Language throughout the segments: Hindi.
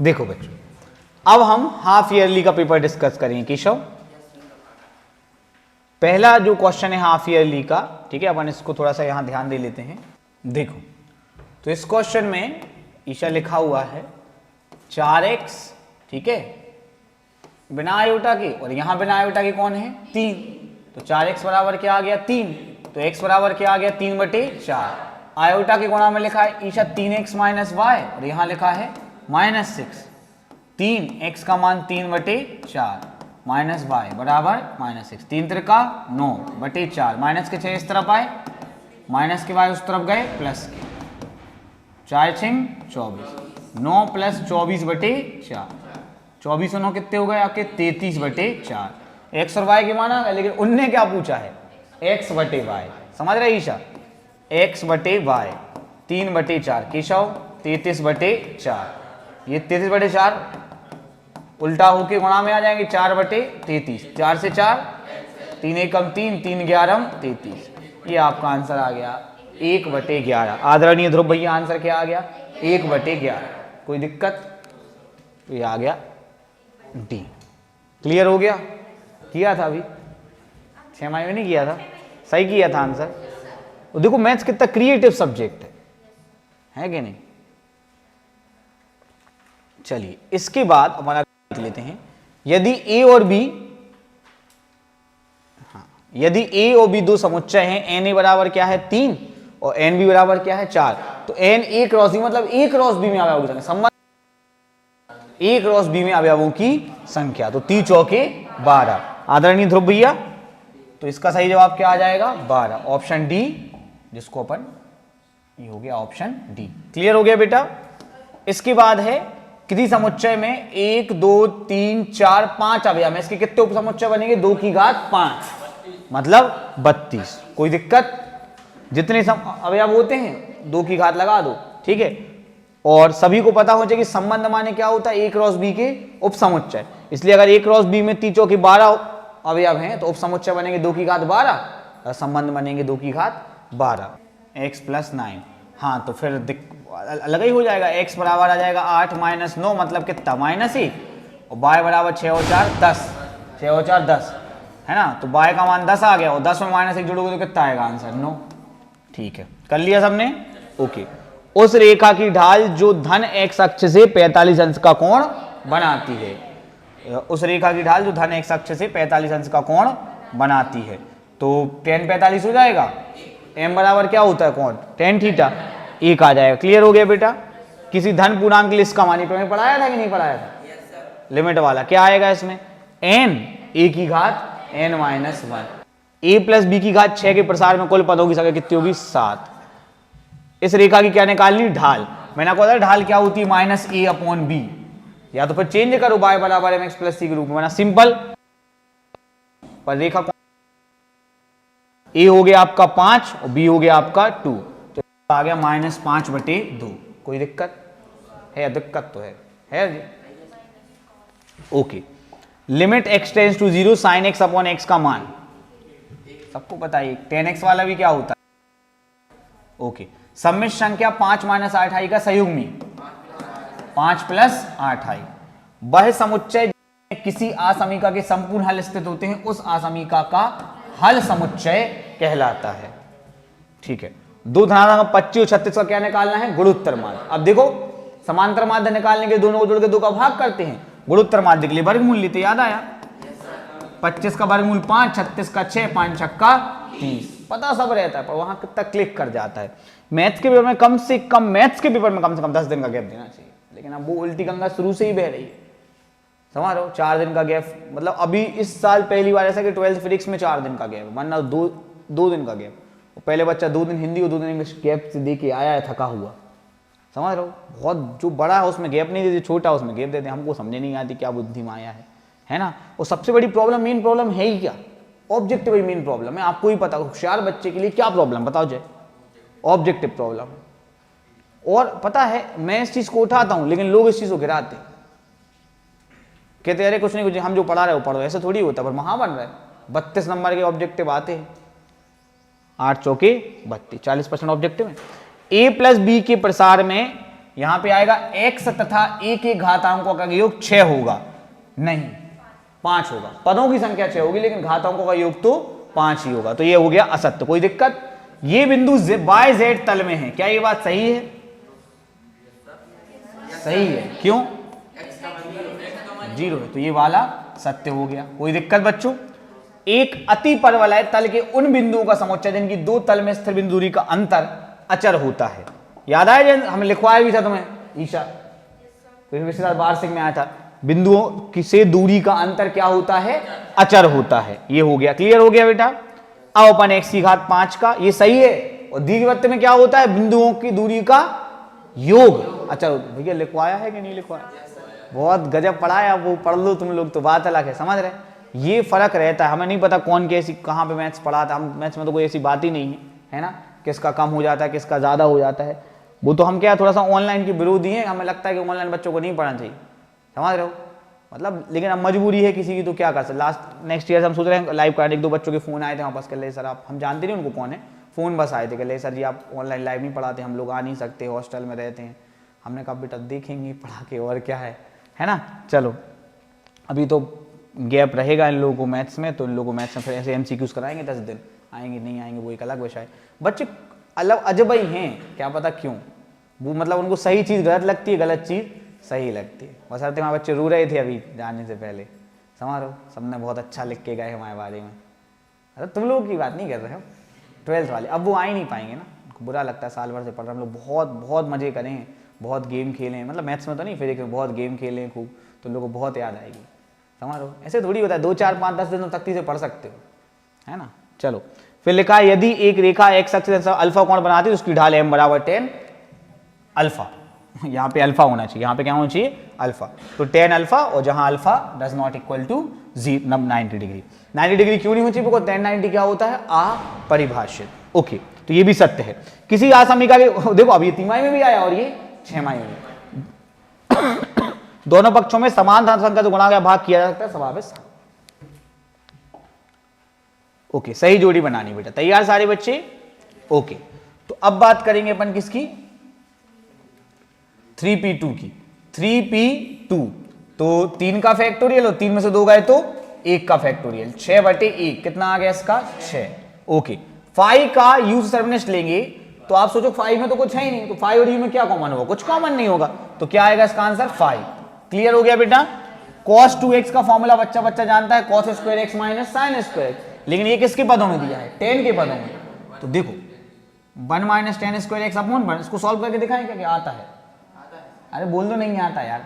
देखो बच्चों, अब हम हाफ ईयरली का पेपर डिस्कस करेंगे केशव। पहला जो क्वेश्चन है हाफ ईयरली का, ठीक है, अपन इसको थोड़ा सा यहां ध्यान दे लेते हैं। देखो तो इस क्वेश्चन में ईशा लिखा हुआ है 4x, ठीक है, बिना आयोटा के, और यहां बिना आयोटा के कौन है 3, तो 4x बराबर क्या आ गया 3, तो x बराबर क्या आ गया 3/4। आयोटा के गुणा में लिखा है ईशा 3x माइनस वाई, और यहां लिखा है -6, 3x का मान 3/4 माइनस वाई बराबर -6, 3 त्रिका 9/4, माइनस के 6 इस तरफ आए, माइनस के वाई उस तरफ गए, प्लस के 4 6 24, 9 प्लस 24/4, 24 और 9 कितने हो गए आपके 33/4। एक्स और वाई के माना गया, लेकिन उनने क्या पूछा है x/y, समझ रहे ईशा, x/y 3/4 केशव 33/4, ये 33/4 उल्टा होके गुणा में आ जाएंगे 4/33, 4 से 4, 3 एकम 3, 3 11 33, ये आपका आंसर आ गया 1/11। आदरणीय ध्रुव भैया आंसर क्या आ गया 1/11। कोई दिक्कत, तो ये आ गया डी। क्लियर हो गया, किया था अभी 6 माह में नहीं किया था, सही किया था आंसर। तो देखो मैथ्स कितना क्रिएटिव सब्जेक्ट है कि नहीं। चलिए इसके बाद हमारा देख लेते हैं, यदि a और b, हाँ, यदि a और b दो समुच्चय हैं, na बराबर क्या है 3 और nb बराबर क्या है 4, तो n a क्रॉस b मतलब a क्रॉस b में अवयवों की संख्या, a क्रॉस b में अवयवों की संख्या, तो 3 चौके 12। आदरणीय ध्रुव भैया, तो इसका सही जवाब क्या आ जाएगा 12, ऑप्शन डी, जिसको अपन ये हो गया ऑप्शन डी। क्लियर हो गया बेटा। इसके बाद है किसी समुच्चय में 1 2 3 4 5 अवयव है, इसके कितने उप समुच्चय बनेंगे 2 की घात 5 मतलब 32। कोई दिक्कत, जितने अवयव होते हैं 2 की घात लगा दो, ठीक है। और सभी को पता हो जाए कि संबंध माने क्या होता है a क्रॉस b के उप समुच्चय, इसलिए अगर a क्रॉस b में 3 चौके 12 अवयव हैं तो उप समुच्चय बनेंगे 2 की घात 12 और संबंध बनेंगे 2 की घात 12, x + 9। हाँ तो फिर अलग ही हो जाएगा, x बराबर आ जाएगा 8 - 9 मतलब कितना -1, और y बराबर 6 और 4 10, 6 और 4 10 है ना, तो y का मान 10 आ गया, और 10 में -1 जोड़ोगे तो कितना आएगा आंसर 9। ठीक है, कर लिया सबने, ओके। उस रेखा की ढाल जो धन x अक्ष से 45 अंश का कोण बनाती है, उस रेखा की ढाल जो धन x अक्ष से 45 अंश का कोण बनाती है, तो tan 45 हो जाएगा, m बराबर क्या होता है कोण tan थीटा, 1 आ जाएगा। क्लियर हो गया बेटा। किसी धन पूर्णांक के लिए इसका मान में पढ़ाया था कि नहीं पढ़ाया था, लिमिट वाला क्या आएगा इसमें n a की घात n - 1, a + b की घात 6 के प्रसार में कुल पदों की संख्या कितनी होगी 7। इस रेखा की क्या निकालनी ढाल, मैंने कहा था ढाल क्या होती है -a/b, या तो फिर चेंज करो y बराबर mx + c के रूप में, वरना सिंपल, पर रेखा a हो गया आपका 5 और b हो गया आपका 2, तो आ गया -5/2। कोई दिक्कत है, दिक्कत तो है जी, okay. Limit x tends to 0 sin x/x का मान सबको पता है, tan x वाला भी क्या होता है, ओके। सम्मिश्र संख्या 5 - 8i का संयुग्मी 5 + 8i, वह समुच्चय किसी असमीका के संपूर्ण हल स्थित होते हैं, उस असमीका का हल समुच्चय कहलाता है। ठीक है, दो धनात्मक 25 और 36 का क्या निकालना है गुणोत्तर माध्य। अब देखो समांतर माध्य निकालने के दोनों को जोड़ के 2 का भाग करते हैं, गुणोत्तर माध्य के लिए वर्गमूल लेते, याद आया 25 का वर्गमूल 5, 36 का 6, 5 छक्का 30, पता सब रहता है, पर वहां कितना क्लिक कर जाता है। मैथ्स के पेपर में कम से कम, मैथ्स के पेपर में कम से कम 10 दिन का गैप देना चाहिए, लेकिन अब वो उल्टी गंगा शुरू से ही बह रही है, समझ रहे हो, 4 दिन का गैप, मतलब अभी इस साल पहली बार ऐसा कि 12th फिजिक्स में 4 दिन का गैप, वरना 2 दिन का गैप। पहले बच्चा 2 दिन हिंदी और 2 दिन इंग्लिश गैप से दे के आया है थका हुआ, समझ रहे हो। बहुत जो बड़ा है उसमें गैप नहीं देते, छोटा उसमें गैप देते, हमको समझे नहीं आती क्या बुद्धि माया है ना। और सबसे बड़ी प्रॉब्लम, मेन प्रॉब्लम है ही क्या, ऑब्जेक्टिव ही मेन प्रॉब्लम है। आपको ही पता, होशियार बच्चे के लिए क्या प्रॉब्लम बताओ जय, ऑब्जेक्टिव प्रॉब्लम। और पता है मैं इस चीज को उठाता हूं, लेकिन लोग इस चीज को गिराते, कहते अरे कुछ नहीं, कुछ हम जो पढ़ा रहे हो पढ़ो, ऐसे थोड़ी होता, पर वहां बन रहा है 32 नंबर के ऑब्जेक्टिव आते हैं, 8 चौके 32, 40% ऑब्जेक्टिव है। a + b के प्रसार में यहां पे आएगा x तथा a के घातांकों का योग 6 होगा, नहीं 5 होगा। पदों की संख्या 6 होगी लेकिन घातांकों का योग तो 5 ही होगा, तो ये हो गया असत्य। कोई दिक्कत? ये बिंदु बाय जेड तल में है, क्या ये बात सही है? सही है। क्यों? 0 है, तो ये वाला सत्य हो गया। कोई दिक्कत बच्चों? एक अति परवलय तल के उन बिंदुओं का समुच्चय जिनकी दो तल में स्थिर बिंदु दूरी का अंतर अचर होता है। याद आया? हम लिखवाया भी था तुम्हें ईशा, पिछले साल वार्षिक में आया था, बिंदुओं की से दूरी का अंतर क्या होता है? अचर होता है। ये हो गया, क्लियर हो गया बेटा। अब अपन x की घात 5 का, ये सही है। और दीर्घवृत्त में क्या होता है? बिंदुओं की दूरी का योग अचर। भैया लिखवाया है कि नहीं लिखवाया? बहुत गजब पढ़ा है, अब वो पढ़ लो तुम लोग तो बात अलग है, समझ रहे? ये फर्क रहता है, हमें नहीं पता कौन कैसी कहाँ पे मैथ्स पढ़ा था। हम मैथ्स में तो कोई ऐसी बात ही नहीं है ना, किसका कम हो जाता है किसका ज़्यादा हो जाता है। वो तो हम क्या थोड़ा सा ऑनलाइन के विरोधी हैं, हमें लगता है कि ऑनलाइन बच्चों को नहीं पढ़ना चाहिए, समझ रहे हो मतलब। लेकिन अब मजबूरी है किसी की, तो क्या कर सकते। लास्ट नेक्स्ट ईयर हम सोच रहे हैं लाइव कराने। 1-2 बच्चों के फ़ोन आए थे वापस कर ले सर आप, हम जानते नहीं उनको कौन है, फ़ोन बस आए थे कि ले सर जी आप ऑनलाइन लाइव नहीं पढ़ाते, हम लोग आ नहीं सकते, हॉस्टल में रहते हैं। हमने कहा बेटा देखेंगे पढ़ा के, और क्या है ना। चलो अभी तो गैप रहेगा इन लोगों को मैथ्स में, तो इन लोगों को मैथ्स में फिर ऐसे MCQs कराएंगे, 10 दिन आएंगे नहीं आएंगे वो एक अलग विषय है। बच्चे अलग अजब ही हैं, क्या पता क्यों वो, मतलब उनको सही चीज़ गलत लगती है, गलत चीज़ सही लगती है। बसरते हमारे बच्चे रो रहे थे अभी जाने से पहले, समझ रहे हो, सबने बहुत अच्छा लिख के गए हमारे बारे में। अरे तुम लोगों की बात नहीं कर रहे हो, 12th वाले, अब वो आ ही नहीं पाएंगे ना, उनको बुरा लगता है, साल भर से पढ़ रहे हम लोग, बहुत बहुत मज़े करें हैं, बहुत गेम खेले हैं, मतलब मैथ्स में तो नहीं, फिर एक बहुत गेम खेले हैं खूब, तो लोगों को बहुत याद आएगी, समझ रहे हो। ऐसे थोड़ी होता है 2, 4, 5, 10 दिन तक से पढ़ सकते हो, है ना। चलो फिर लिखा है यदि एक रेखा x अक्ष अल्फा कोण बनाती है तो उसकी ढाल m बराबर tan अल्फा। यहाँ पे अल्फा होना चाहिए, यहाँ पे क्या होना चाहिए? अल्फा। तो tan अल्फा, और जहां alpha does not equal to 90 degree. 90 degree क्यों नहीं होनी चाहिए? बिकॉज tan 90 क्या होता है? अपरिभाषित। ओके, तो ये भी सत्य है। किसी आसमीका के देखो अब ये तिमाही में भी आया और ये छमाही में दोनों पक्षों में समान धन संख्या से गुणा या भाग किया जा सकता है स्वभाविक। ओके, सही जोड़ी बनानी बेटा, तैयार सारे बच्चे? ओके, तो अब बात करेंगे अपन किसकी? 3p2 की। 3p2 तो 3 का फैक्टोरियल, और 3 में से 2 गए तो 1 का फैक्टोरियल, 6/1 कितना आ गया इसका? 6। ओके, 5 का यूज सर्वनिष्ठ लेंगे तो आप सोचो 5 में तो कुछ है ही नहीं, तो 5 और u में क्या कॉमन होगा? कुछ कॉमन नहीं होगा, तो क्या आएगा इसका आंसर? 5। क्लियर हो गया बेटा? cos 2x का फॉर्मूला बच्चा बच्चा जानता है, cos square x minus sine square, लेकिन ये किसके पदों में दिया है? tan के पदों में। तो देखो 1 minus tan square x upon 1, इसको सॉल्व करके दिखाएं क्या आता है? अरे बोल दो नहीं आता यार।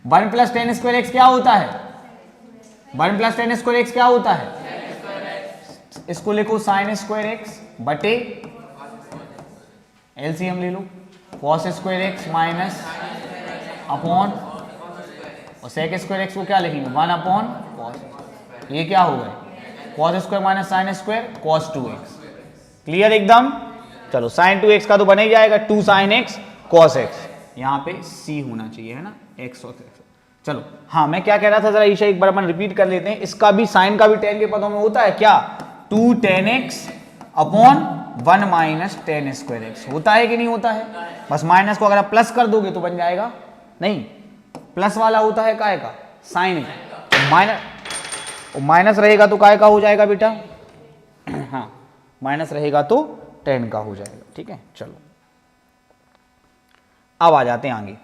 1 प्लस tan स्क्वायर x क्या होता है? 1 प्लस tan स्क्वायर x क्या होता है? इसको लिखो साइन स्क्वायर x बटे एलसीएम ले लो, cos square x minus upon, और sec स्क्वायर x को क्या लिखेंगे? 1 अपॉन cos। ये क्या हो गए? cos square minus sine square, cos 2x। Clear एकदम? चलो साइन 2x का तो बन ही जाएगा, 2 साइन x cos x, यहाँ पे c होना चाहिए, है ना, x और x। चलो हाँ, मैं क्या कह रहा था जरा ईशा एक बार अपन रिपीट कर लेते हैं। इसका भी साइन का भी tan के पदों में होता है क्या? 2 tan x upon 1 minus tan square x होता है कि नहीं होता है? बस माइनस को अगर आप प्लस कर दोगे तो बन जाएगा, नहीं प्लस वाला होता है काय का? साइन का। माइनस रहेगा तो काय का हो जाएगा बेटा? हाँ, माइनस रहेगा तो tan का हो जाएगा, ठीक है। चलो अब आ जाते हैं आगे।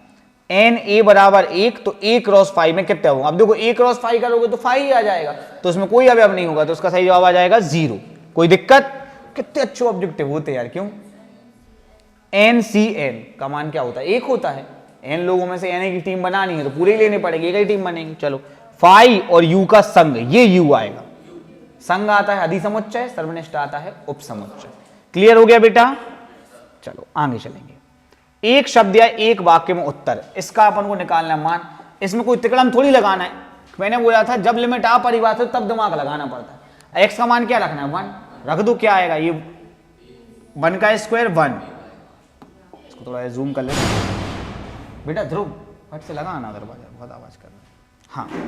n a बराबर 1, तो a क्रॉस 5 में कितना होगा? अब देखो a क्रॉस 5 करोगे तो 5 ही आ जाएगा, तो उसमें कोई अवयव नहीं होगा, तो उसका सही जवाब आ जाएगा 0। कोई दिक्कत? कितने अच्छे ऑब्जेक्टिव होते हैं यार, क्यों? NCN का मान क्या होता है? 1 होता है। n लोगों में से n की टीम बनानी है तो पूरे ही लेने पड़ेगी, एक ही टीम बनेगी। चलो फाई और u का संग, ये u आएगा। संग आता है अधिसमुच्चय, सर्वनिष्ठ आता है उपसमुच्चय। क्लियर हो गया बेटा? चलो आगे चलेंगे। एक शब्द या एक वाक्य में उत्तर, इसका अपन को निकालना है मान। इसमें कोई तिकड़म थोड़ी लगाना है, मैंने बोला था जब लिमिट अपरिभाषित तब दिमाग लगाना पड़ता है। x का मान क्या रखना है? 1 रख दो, क्या आएगा? ये 1 का स्क्वायर 1। इसको थोड़ा जूम कर ले बेटा, ध्रुव फट से लगाना दरवाजा, बहुत आवाज कर रहा है।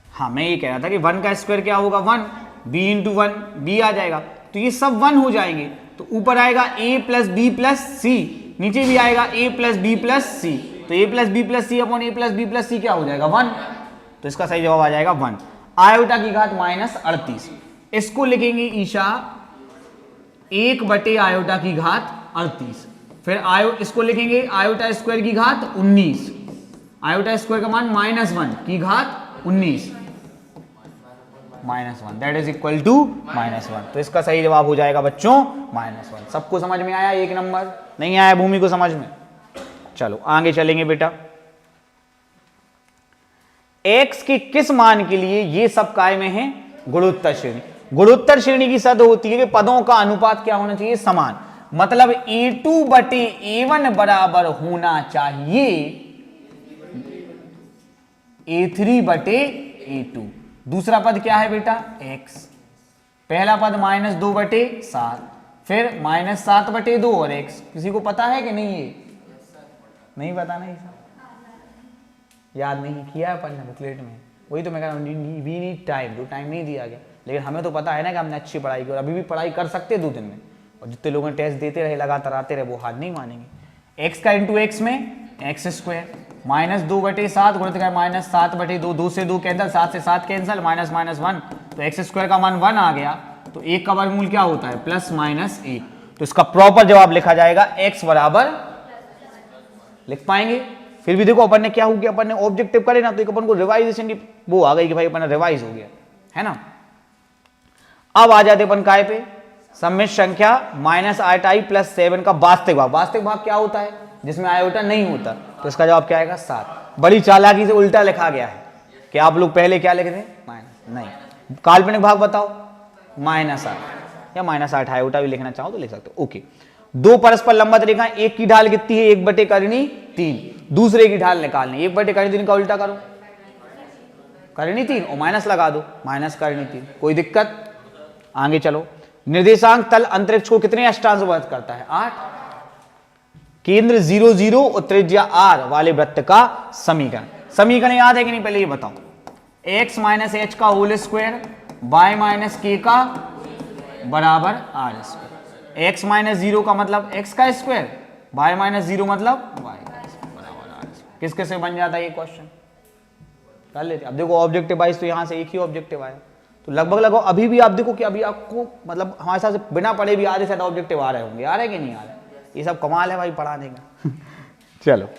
हाँ मैं ये कह रहा था कि 1 का स्क्वायर क्या होगा? 1, b इंटू 1 b आ जाएगा, तो ये सब 1 हो जाएंगे। तो ऊपर आएगा a plus B plus C, नीचे भी आएगा a plus B plus C, तो a plus B plus C upon a plus B plus C क्या हो जाएगा 1, तो इसका सही जवाब आ जाएगा 1। आयोटा की घात -38, इसको लिखेंगे ईशा 1 बटे आयोटा की घात 38, फिर इसको लिखेंगे आयोटा स्क्वायर की घात 19, आयोटा स्क्वायर का मान -1 की घात 19 -1, दैट इज इक्वल टू -1, तो इसका सही जवाब हो जाएगा बच्चों -1। सबको समझ में आया? एक नंबर नहीं आया भूमि को समझ में? चलो आगे चलेंगे बेटा। x के किस मान के लिए ये सब काय में है? गुणोत्तर श्रेणी। गुणोत्तर श्रेणी की शर्त होती है कि पदों का अनुपात क्या होना चाहिए? समान, मतलब a2 बटे a1 बराबर होना चाहिए a3 बटे a2। दूसरा पद क्या है बेटा? x, पहला पद -2 बटे 7, फिर -7 बटे 2 और x। किसी को पता है कि नहीं? ये नहीं पता? नहीं याद नहीं किया अपन ने बुकलेट में, वही तो मैं कह रहा हूँ वी नीड टाइम, जो टाइम नहीं दिया गया, लेकिन हमें तो पता है ना कि हमने अच्छी पढ़ाई की और अभी भी पढ़ाई कर सकते 2 दिन में, और जितने लोगों ने टेस्ट देते रहे लगातार आते रहे वो हार नहीं मानेंगे। x का इंटू एक्स में एक्स स्क्वायर, -2 बटे 7 गुणित -7 बटे 2, 2 से 2 कैंसिल, 7 से 7 कैंसिल, -1, तो एक्स स्क्वायर का मान 1 आ गया, तो 1 का वर्गमूल क्या होता है? +-1, तो इसका प्रॉपर जवाब लिखा जाएगा x बराबर, लिख पाएंगे? फिर भी देखो अपन ने क्या हो गया, अपन ने ऑब्जेक्टिव करे ना, तो एक अपन को रिवाइजेशन की वो आ गई कि भाई अपन रिवाइज हो गया है ना। अब आ जाते अपन काय पे? सम्मिश्र संख्या -8i + 7 का वास्तविक भाग। वास्तविक भाग क्या होता है? जिसमें आयोटा नहीं होता, तो इसका जवाब क्या आएगा? 7। बड़ी चालाकी से उल्टा लिखा गया है कि आप लोग पहले क्या लिखते हैं? नहीं, काल्पनिक भाग बताओ -8 या -8 आयोटा भी लिखना चाहो तो लिख सकते हो। ओके, 2 परस्पर लंबवत रेखा, एक की ढाल कितनी है? 1 बटे करनी 3, दूसरे की ढाल निकालनी, 1 बटे करनी 3 का उल्टा करो, करनी 3 और माइनस लगा दो, माइनस करनी 3। कोई दिक्कत? आगे चलो। निर्देशांक तल अंतरिक्ष को कितने अष्टांशबद्ध करता है? 8। केंद्र 0 0 और त्रिज्या r वाले वृत्त का समीकरण। समीकरण याद है कि नहीं? पहले ये बताओ। x - h का होल स्क्वायर y - k का बराबर r स्क्वायर। x - 0 का मतलब x का स्क्वायर, y - 0 मतलब y का स्क्वायर बराबर r स्क्वायर। किस किस से बन जाता है ये क्वेश्चन? कर लेते। अब देखो ऑब्जेक्टिव वाइज तो यहां से एक ही ऑब्जेक्टिव आया, तो लगभग अभी भी आप देखो कि अभी आपको मतलब हमारे साथ बिना पढ़े भी आधे से ऑब्जेक्टिव आ रहे होंगे। आ रहे कि नहीं आ रहे? ये सब कमाल है भाई पढ़ाने का। चलो